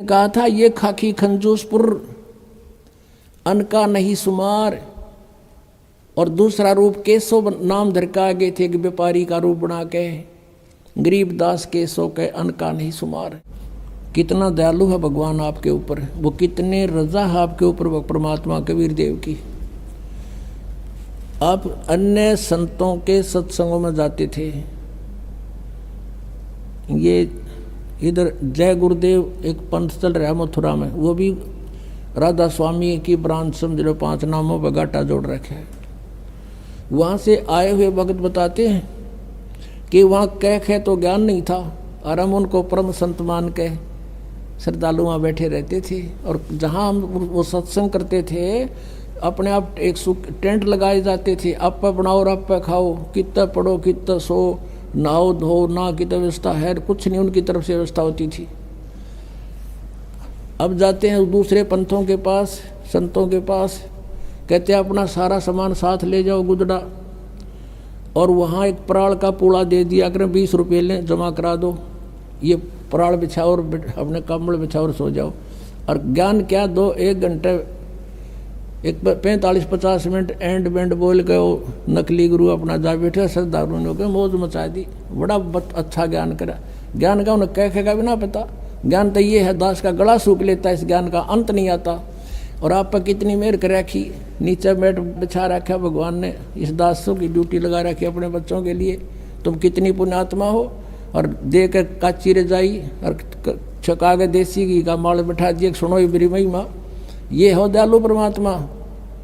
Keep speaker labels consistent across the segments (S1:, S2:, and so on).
S1: कहा था ये खाकी खंजूसपुर अन का नहीं सुमार, और दूसरा रूप केशव नाम धर के आगे थे कि व्यापारी का रूप बना के गरीब दास केशव के अन का नहीं सुमार। कितना दयालु है भगवान आपके ऊपर, वो कितने रजा है आपके ऊपर परमात्मा कबीर देव की। आप अन्य संतों के सत्संगों में जाते थे, ये इधर जय गुरुदेव एक पंथ चल रहा है मथुरा में, वो भी राधा स्वामी की ब्रांच समझ लो, 5 नामों पर गाटा जोड़ रखे है। वहाँ से आए हुए भगत बताते हैं कि वहाँ कह तो ज्ञान नहीं था, और हम उनको परम संत मान के श्रद्धालु वहाँ बैठे रहते थे। और जहाँ हम वो सत्संग करते थे, अपने आप एक टेंट लगाए जाते थे, आप पे बनाओ और आप पे खाओ, कितना पढ़ो कितना सो, नहाओ धो ना की तो व्यवस्था है, कुछ नहीं उनकी तरफ से व्यवस्था होती थी। अब जाते हैं दूसरे पंथों के पास, संतों के पास, कहते हैं अपना सारा सामान साथ ले जाओ गुजड़ा, और वहाँ एक पराल का पूड़ा दे दिया करें, 20 रुपये लें जमा करा दो, ये पराल बिछाओ और अपने कम्बल बिछाओ और सो जाओ। और ज्ञान क्या दो, 1 घंटे एक 45-50 मिनट एंड बेंड बोल के वो नकली गुरु अपना जा बैठे, श्रद्धालु ने होकर मौज मचा दी, बड़ा अच्छा ज्ञान करा। ज्ञान का उन्हें कह का भी ना पता, ज्ञान तो ये है दास का गला सूख लेता है, इस ज्ञान का अंत नहीं आता। और आप पर कितनी मेहर कर रखी, नीचे बैठ बिछा रखा भगवान ने, इस दासों की ड्यूटी लगा रखी अपने बच्चों के लिए। तुम कितनी पुण्यात्मा हो, और दे कर काची रजाई और छका के देसी घी का माल बैठा दिए, सुनो ही मेरी महिमा। ये हो दयालु परमात्मा,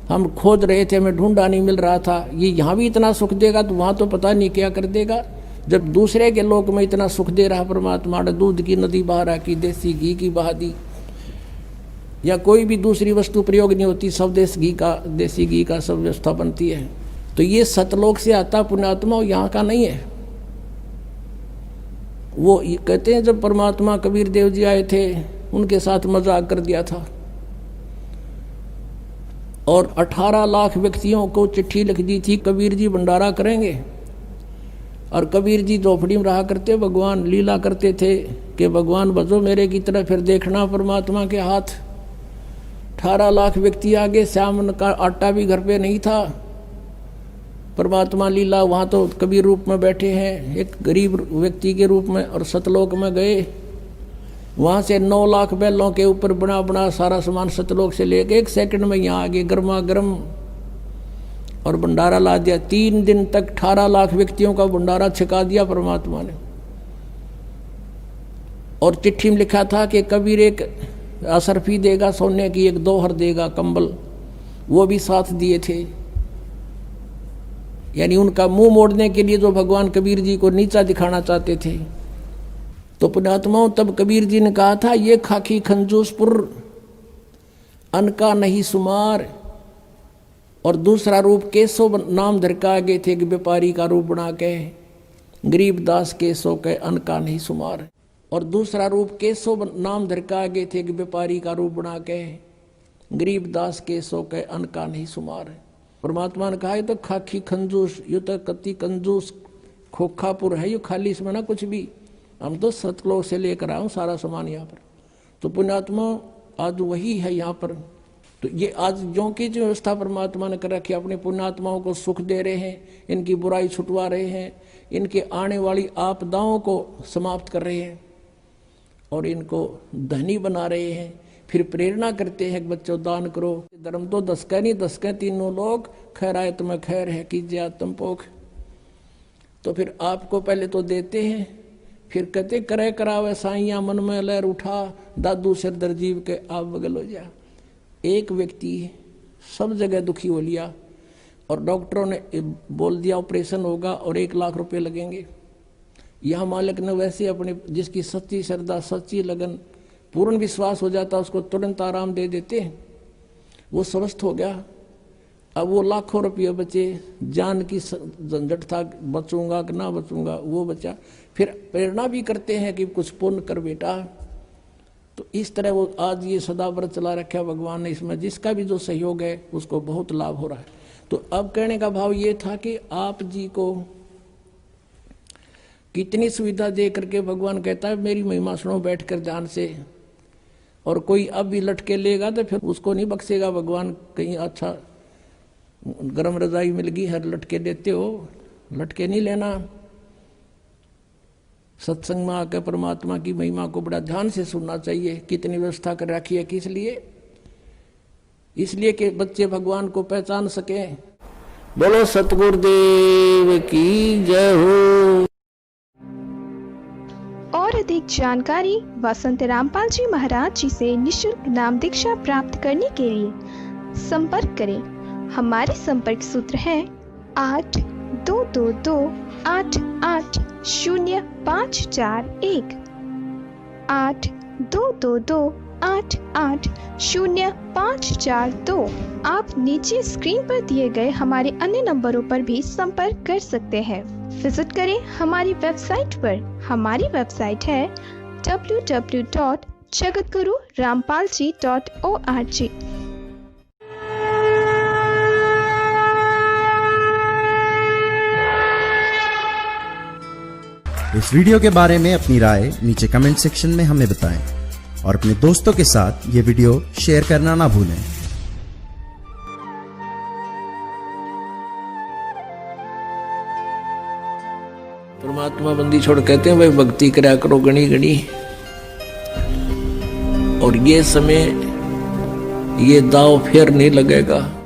S1: हम खोज रहे थे, हमें ढूंढा नहीं मिल रहा था, ये यहाँ भी इतना सुख देगा तो वहाँ तो पता नहीं क्या कर देगा। जब दूसरे के लोक में इतना सुख दे रहा परमात्मा ने, दूध की नदी बहा रखी, देसी घी की बहा दी, या कोई भी दूसरी वस्तु प्रयोग नहीं होती, सब देसी घी का सब व्यवस्था बनती है। तो ये सतलोक से आता पुण्यात्मा, यहाँ का नहीं है। वो कहते हैं जब परमात्मा कबीर देव जी आए थे, उनके साथ मजाक कर दिया था, और 18 लाख व्यक्तियों को चिट्ठी लिख दी थी, कबीर जी भंडारा करेंगे। और कबीर जी झोपड़ी में रहा करते, भगवान लीला करते थे कि भगवान बजो मेरे की तरफ, फिर देखना परमात्मा के हाथ। 18 लाख व्यक्ति आगे, श्याम का आटा भी घर पे नहीं था, परमात्मा लीला। वहाँ तो कबीर रूप में बैठे हैं, एक गरीब व्यक्ति के रूप में, और सतलोक में गए। वहाँ से 9 लाख बैलों के ऊपर बना बना सारा सामान सतलोक से लेके 1 सेकंड में यहाँ आगे गर्मा गर्म, और भंडारा ला दिया। 3 दिन तक 18 लाख व्यक्तियों का भंडारा छिका दिया परमात्मा ने। और चिट्ठी में लिखा था कि कबीर एक असरफी देगा सोने की, एक दोहर देगा कंबल, वो भी साथ दिए थे। यानी उनका मुंह मोड़ने के लिए जो भगवान कबीर जी को नीचा दिखाना चाहते थे। तो पुण्यात्माओं, तब कबीर जी ने कहा था ये खाकी खंजूसपुर अन का नहीं सुमार, और दूसरा रूप केशव नाम धर के आगे थे कि व्यापारी का रूप बना के गरीब दास केशव के अन का नहीं सुमार। और दूसरा रूप केशव नाम धर के आगे थे कि व्यापारी का रूप बना के गरीब दास केशव के अन का नहीं सुमार। परमात्मा ने कहा ये तो खाकी खंजूस, ये तो कति कंजूस खोखापुर है, ये खाली इसमें ना कुछ भी, हम तो सतलोक से लेकर आए सारा सामान यहाँ पर। तो पुण्यात्मा आज वही है यहाँ पर। तो ये आज जो की जो व्यवस्था परमात्मा ने कर रखी, अपने पुण्यात्माओं को सुख दे रहे हैं, इनकी बुराई छुटवा रहे हैं, इनके आने वाली आपदाओं को समाप्त कर रहे हैं, और इनको धनी बना रहे हैं। फिर प्रेरणा करते हैं कि बच्चों दान करो, धर्म तो 10 का नहीं 10 के 3 लोग, खैर आए तुम्हें खैर है, कीजिए आत्म पोख। तो फिर आपको पहले तो देते हैं, फिर कहते करे करावे साइया मन में लहर उठा, दादू सिर दर्जीव के आप बगल हो जा। एक व्यक्ति सब जगह दुखी हो लिया, और डॉक्टरों ने बोल दिया ऑपरेशन होगा और 1 लाख रुपए लगेंगे। यह मालिक ने वैसे अपने जिसकी सच्ची श्रद्धा, सच्ची लगन, पूर्ण विश्वास हो जाता, उसको तुरंत आराम दे देते हैं। वो स्वस्थ हो गया। अब वो लाखों रुपये बचे, जान की झंझट था, बचूंगा कि ना बचूंगा, वो बचा। फिर प्रेरणा भी करते हैं कि कुछ पुण्य कर बेटा। तो इस तरह वो आज ये सदाव्रत चला रखा भगवान ने, इसमें जिसका भी जो सहयोग है उसको बहुत लाभ हो रहा है। तो अब कहने का भाव ये था कि आप जी को कितनी सुविधा दे करके भगवान कहता है मेरी महिमा सुनो बैठ कर ध्यान से, और कोई अब भी लटके लेगा तो फिर उसको नहीं बख्शेगा भगवान। कहीं अच्छा गरम रजाई मिल गई है, लटके देते हो, लटके नहीं लेना। सत्संग में आकर परमात्मा की महिमा को बड़ा ध्यान से सुनना चाहिए। कितनी व्यवस्था कर रखी है, किस लिए? इसलिए कि बच्चे भगवान को पहचान सके। बोलो सतगुरुदेव की जय हो।
S2: और अधिक जानकारी व संत रामपाल जी महाराज जी से निशुल्क नाम दीक्षा प्राप्त करने के लिए संपर्क करें। हमारे संपर्क सूत्र हैं 8222880541 8222880542। आप नीचे स्क्रीन पर दिए गए हमारे अन्य नंबरों पर भी संपर्क कर सकते हैं। विजिट करें हमारी वेबसाइट पर। हमारी वेबसाइट है www.jagatgururampalji.org।
S3: इस वीडियो के बारे में अपनी राय नीचे कमेंट सेक्शन में हमें बताएं और अपने दोस्तों के साथ ये वीडियो शेयर करना ना भूलें।
S1: परमात्मा बंदी छोड़ कहते हैं भाई भक्ति करा करो गणी गणी। और ये समय ये दाव फिर नहीं लगेगा।